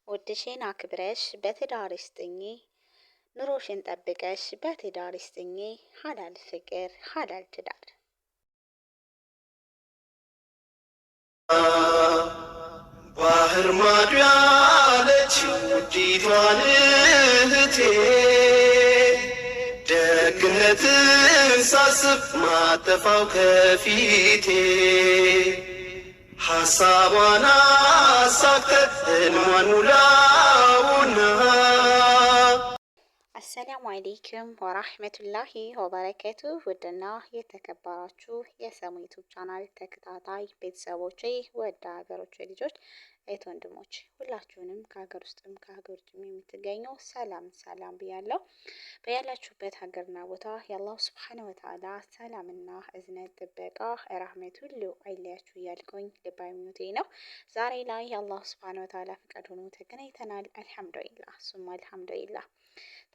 ውድሽን አክብረሽ በትዳርሽ ጽኚ፣ ኑሮሽን ጠብቀሽ በትዳርሽ ጽኚ። ሀላል ፍቅር ሀላል ትዳር። ባህር ማዶ ያለችው ውዲቷን እህቴ ደግነትን ሳስብ ማጠፋው ከፊቴ ሐሳቧን አሳክተህ ሕልሟን ሙላውና። አሰላሙ አለይኩም ወራህመቱላሂ ወበረከቱ። ውድና የተከበራችሁ የሰሙ ዩቲዩብ ቻናል ተከታታይ ቤተሰቦቼ፣ ወደ ሀገሮች ልጆች፣ እህት ወንድሞች ሁላችሁንም ከሀገር ውስጥም ከሀገር ውጭም የምትገኙ ሰላም ሰላም ብያለሁ። በያላችሁበት ሀገርና ቦታ የአላሁ ሱብሓነሁ ወተዓላ ሰላምና እዝነት ጥበቃ ራህመት ሁሉ አይለያችሁ እያልኩኝ ልባዊ ምኞቴ ነው። ዛሬ ላይ የአላሁ ሱብሓነሁ ወተዓላ ፍቃድ ሆኖ ተገናኝተናል። አልሐምዱሊላህ ሱማ አልሐምዱሊላህ።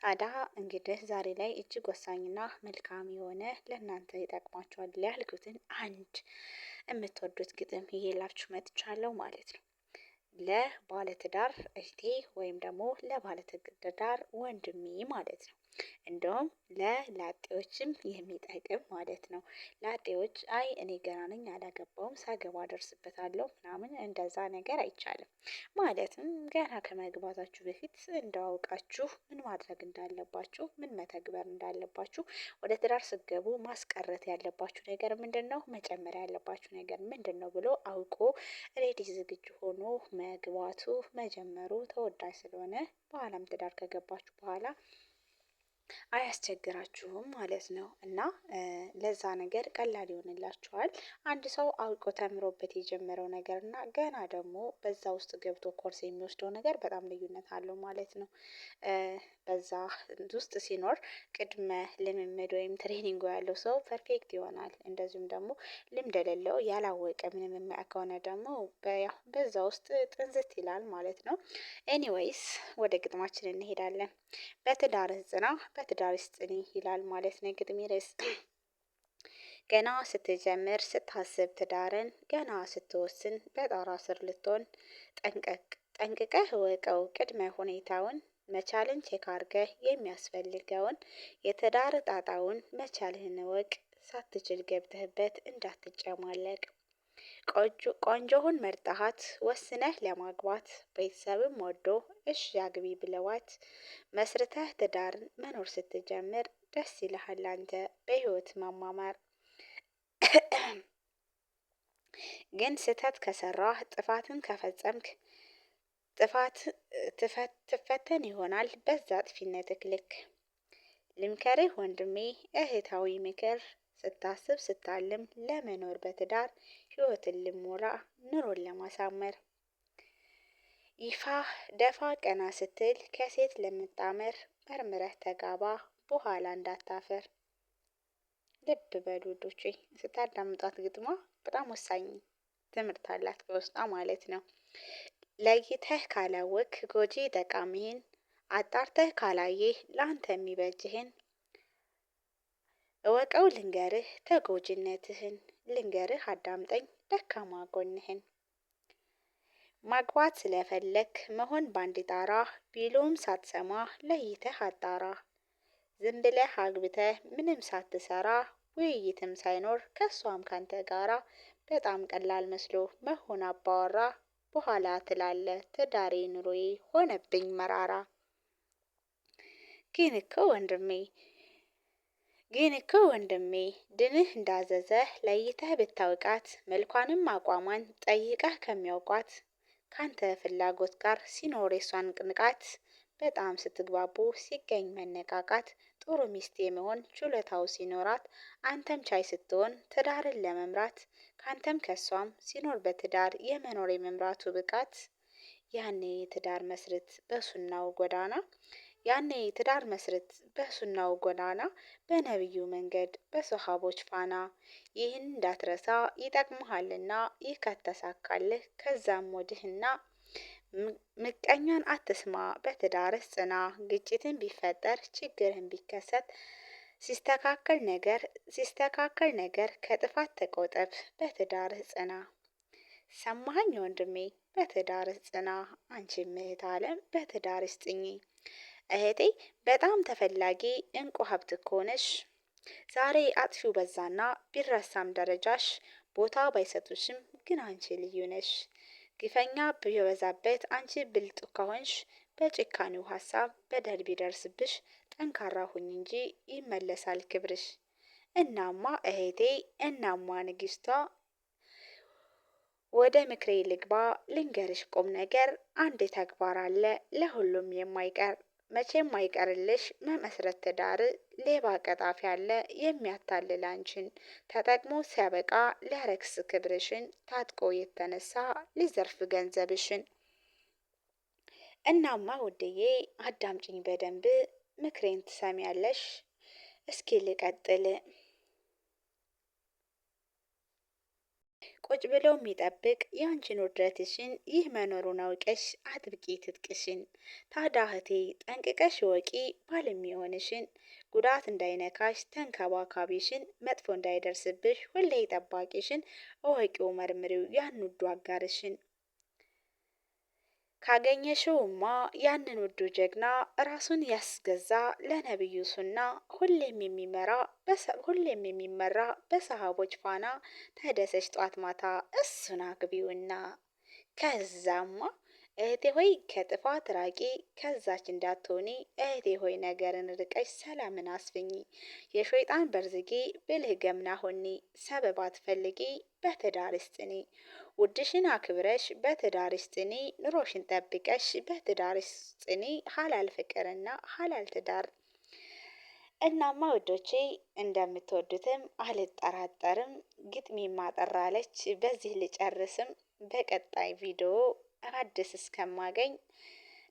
ታዲያ እንግዲህ ዛሬ ላይ እጅግ ወሳኝና መልካም የሆነ ለእናንተ ይጠቅማችኋል ያልኩትን አንድ የምትወዱት ግጥም ይዤላችሁ መጥቻለሁ ማለት ነው። ለባለትዳር እህቴ ወይም ደግሞ ለባለትዳር ወንድሜ ማለት ነው። እንደውም ለላጤዎችም የሚጠቅም ማለት ነው። ላጤዎች አይ እኔ ገና ነኝ አላገባውም ሳገባ ደርስበታለሁ ምናምን እንደዛ ነገር አይቻልም። ማለትም ገና ከመግባታችሁ በፊት እንዳውቃችሁ ምን ማድረግ እንዳለባችሁ፣ ምን መተግበር እንዳለባችሁ፣ ወደ ትዳር ስትገቡ ማስቀረት ያለባችሁ ነገር ምንድነው፣ መጨመር ያለባችሁ ነገር ምንድነው ብሎ አውቆ ሬዲ ዝግጁ ሆኖ መግባቱ መጀመሩ ተወዳጅ ስለሆነ በኋላም ትዳር ከገባችሁ በኋላ አያስቸግራችሁም ማለት ነው። እና ለዛ ነገር ቀላል ይሆንላችኋል። አንድ ሰው አውቆ ተምሮበት የጀመረው ነገር እና ገና ደግሞ በዛ ውስጥ ገብቶ ኮርስ የሚወስደው ነገር በጣም ልዩነት አለው ማለት ነው። በዛ ውስጥ ሲኖር ቅድመ ልምምድ ወይም ትሬኒንግ ያለው ሰው ፐርፌክት ይሆናል። እንደዚሁም ደግሞ ልምድ የሌለው ያላወቀ ምንም የማያውቅ ከሆነ ደግሞ በዛ ውስጥ ጥንዝት ይላል ማለት ነው። ኤኒዌይስ ወደ ግጥማችን እንሄዳለን። በትዳርህ ጽና በትዳርሽ ጽኒ ይላል ማለት ነው ግጥሜ ርዕስ። ገና ስትጀምር ስታስብ ትዳርን፣ ገና ስትወስን በጣራ ስር ልትሆን ጠንቅቀህ እወቀው ቅድመ ሁኔታውን፣ መቻልን ቼክ አርገህ የሚያስፈልገውን፣ የትዳር ጣጣውን መቻልህን እወቅ ሳትችል ገብተህበት እንዳትጨማለቅ። ቆንጆውን መርጠሃት ወስነህ ለማግባት፣ ቤተሰብም ወዶ እሺ አግቢ ብለዋት መስርተህ ትዳርን መኖር ስትጀምር ደስ ይልሃል አንተ በህይወት ማማማር። ግን ስህተት ከሰራህ ጥፋትን ከፈጸምክ ትፈተን ይሆናል በዛ ጥፊነትህ ልክ። ልምከርህ ወንድሜ እህታዊ ምክር፣ ስታስብ ስታልም ለመኖር በትዳር ህይወትን ልሞራ ኑሮን ለማሳመር። ይፋ ደፋ ቀና ስትል ከሴት ለምጣመር መርምረህ ተጋባ በኋላ እንዳታፈር። ልብ በሉ ውዶቼ ስታዳምጧት ግጥሟ በጣም ወሳኝ ትምህርት አላት በውስጧ ማለት ነው። ለይተህ ካላወክ ጎጂ ጠቃሚህን፣ አጣርተህ ካላየህ ለአንተ የሚበጅህን፣ እወቀው ልንገርህ ተጎጂነትህን፣ ልንገርህ አዳምጠኝ ደካማ ጎንህን። ማግባት ስለፈለክ መሆን ባንድ ጣራ ቢሉም ሳትሰማ ለይተህ አጣራ። ዝም ብለህ አግብተህ ምንም ሳትሰራ ውይይትም ሳይኖር ከሷም ካንተ ጋራ በጣም ቀላል መስሎ መሆን አባወራ። በኋላ ትላለህ ትዳሬ ኑሮዬ ሆነብኝ መራራ። ግን እኮ ወንድሜ ድንህ እንዳዘዘህ ለይተህ ብታውቃት፣ መልኳንም አቋሟን ጠይቀህ ከሚያውቋት፣ ካንተ ፍላጎት ጋር ሲኖር የሷን ንቃት፣ በጣም ስትግባቡ ሲገኝ መነቃቃት፣ ጥሩ ሚስት የመሆን ችሎታው ሲኖራት፣ አንተም ቻይ ስትሆን ትዳርን ለመምራት፣ ካንተም ከሷም ሲኖር በትዳር የመኖር የመምራቱ ብቃት፣ ያኔ ትዳር መስርት በሱናው ጎዳና፣ ያኔ ትዳር መስርት በሱናው ጎዳና፣ በነብዩ መንገድ በሶሃቦች ፋና። ይህን እንዳትረሳ ይጠቅምሃልና ይህ ከተሳካልህ ከዛም ወዲህና፣ ምቀኛን አትስማ በትዳርህ ጽና፣ ግጭትን ቢፈጠር ችግርህን ቢከሰት፣ ሲስተካከል ነገር ከጥፋት ተቆጠብ በትዳርህ ጽና። ሰማኸኝ ወንድሜ በትዳርሽ ጽና። አንቺም እህት ዓለም በትዳርሽ ጽኚ። እህቴ በጣም ተፈላጊ እንቁ ሀብት እኮ ነሽ። ዛሬ አጥፊው በዛና ቢረሳም ደረጃሽ ቦታ ባይሰጡሽም ግን አንቺ ልዩ ነሽ። ግፈኛ ቢበዛበት አንቺ ብልጥ ከሆንሽ በጭካኔው ሀሳብ በደል ቢደርስብሽ ጠንካራ ሁኝ እንጂ ይመለሳል ክብርሽ። እናማ እህቴ እናማ ንግስቷ ወደ ምክሬ ልግባ ልንገርሽ ቁም ነገር አንድ ተግባር አለ ለሁሉም የማይቀር መቼም አይቀርልሽ መመስረት ትዳር ሌባ ቀጣፊ አለ የሚያታልል አንቺን ተጠቅሞ ሲያበቃ ሊያረክስ ክብርሽን ታጥቆ የተነሳ ሊዘርፍ ገንዘብሽን። እናማ ውድዬ አዳምጪኝ በደንብ ምክሬን ትሰሚያለሽ። እስኪ ልቀጥል። ቁጭ ብሎ የሚጠብቅ ያንቺን ውድረትሽን ይህ መኖሩን አውቀሽ አጥብቂ ትጥቅሽን። ታዲያ እህቴ ጠንቅቀሽ ወቂ ባል የሚሆንሽን ጉዳት እንዳይነካሽ ተንከባካቢሽን መጥፎ እንዳይደርስብሽ ሁሌ ጠባቂሽን እወቂው መርምሪው ያን ውዱ አጋርሽን። ካገኘሽውማ ያንን ውዱ ጀግና ራሱን ያስገዛ ለነብዩ ሱና ሁሌም የሚመራ በሰሃቦች ፋና ተደሰች ጧት ማታ እሱን አግቢውና። ከዛማ እህቴ ሆይ ከጥፋት ራቂ ከዛች እንዳትሆኒ እህቴ ሆይ ነገርን ርቀሽ ሰላምን አስፍኚ። የሸይጣን በርዝጊ ብልህ ገምና ሆኒ ሰበብ አትፈልጊ በትዳርሽ ጽኒ። ውድሽን አክብረሽ በትዳርሽ ጽኒ ኑሮሽን ጠብቀሽ በትዳርሽ ጽኒ ሀላል ፍቅርና ሀላል ትዳር። እናማ ውዶቼ እንደምትወዱትም አልጠራጠርም። ግጥሜ ማጠራለች በዚህ ልጨርስም። በቀጣይ ቪዲዮ አዲስ እስከማገኝ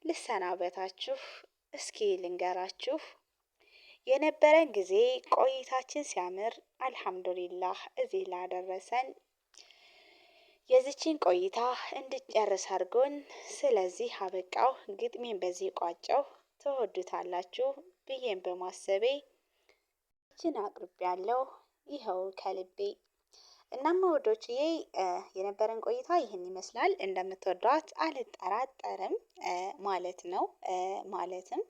ልሰናበታችሁ። እስኪ ልንገራችሁ የነበረን ጊዜ ቆይታችን ሲያምር አልሐምዱሊላህ እዚህ ላደረሰን የዚችን ቆይታ እንድጨርስ አድርጎን ስለዚህ አበቃው። ግጥሜን በዚህ ቋጨው። ትወዱታላችሁ ብዬን በማሰቤ ይችን አቅርቤያለሁ። ይኸው ከልቤ። እናማ ወዶችዬ የነበረን ቆይታ ይህን ይመስላል። እንደምትወዷት አልጠራጠርም ማለት ነው። ማለትም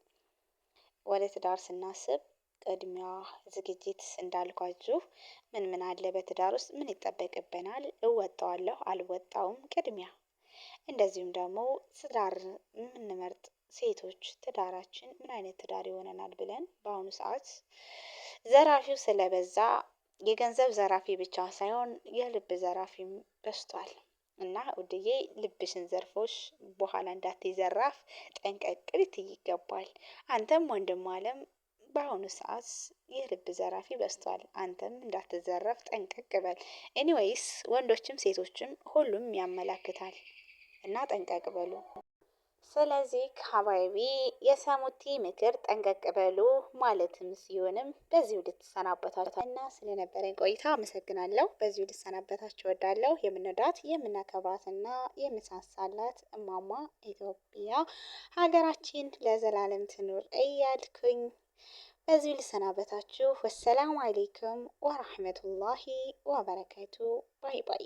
ወደ ትዳር ስናስብ ቅድሚያ ዝግጅት እንዳልኳችሁ ምን ምን አለ በትዳር ውስጥ ምን ይጠበቅብናል፣ እወጣዋለሁ አልወጣውም ቅድሚያ። እንደዚሁም ደግሞ ትዳር የምንመርጥ ሴቶች ትዳራችን ምን አይነት ትዳር ይሆነናል ብለን በአሁኑ ሰዓት ዘራፊው ስለበዛ የገንዘብ ዘራፊ ብቻ ሳይሆን የልብ ዘራፊም በዝቷል። እና ውድዬ ልብሽን ዘርፎሽ በኋላ እንዳትዘራፍ ጠንቀቅ ልትይ ይገባል። አንተም ወንድም አለም በአሁኑ ሰዓት የልብ ዘራፊ በዝቷል። አንተም እንዳትዘረፍ ጠንቀቅ በል። ኤኒዌይስ ወንዶችም ሴቶችም ሁሉም ያመላክታል እና ጠንቀቅ በሉ። ስለዚህ ሀባይቢ የሰሙቲ ምክር ጠንቀቅ በሉ ማለትም ሲሆንም በዚሁ ልትሰናበታችሁ እና ስለነበረኝ ቆይታ አመሰግናለሁ። በዚሁ ልትሰናበታችሁ እወዳለሁ። የምንወዳት የምናከብራትና የምሳሳላት እማማ ኢትዮጵያ ሀገራችን ለዘላለም ትኑር እያልኩኝ በዚሁ ልሰናበታችሁ። ወሰላሙ አሌይኩም ወራህመቱላሂ ወበረካቱ። ባይ ባይ።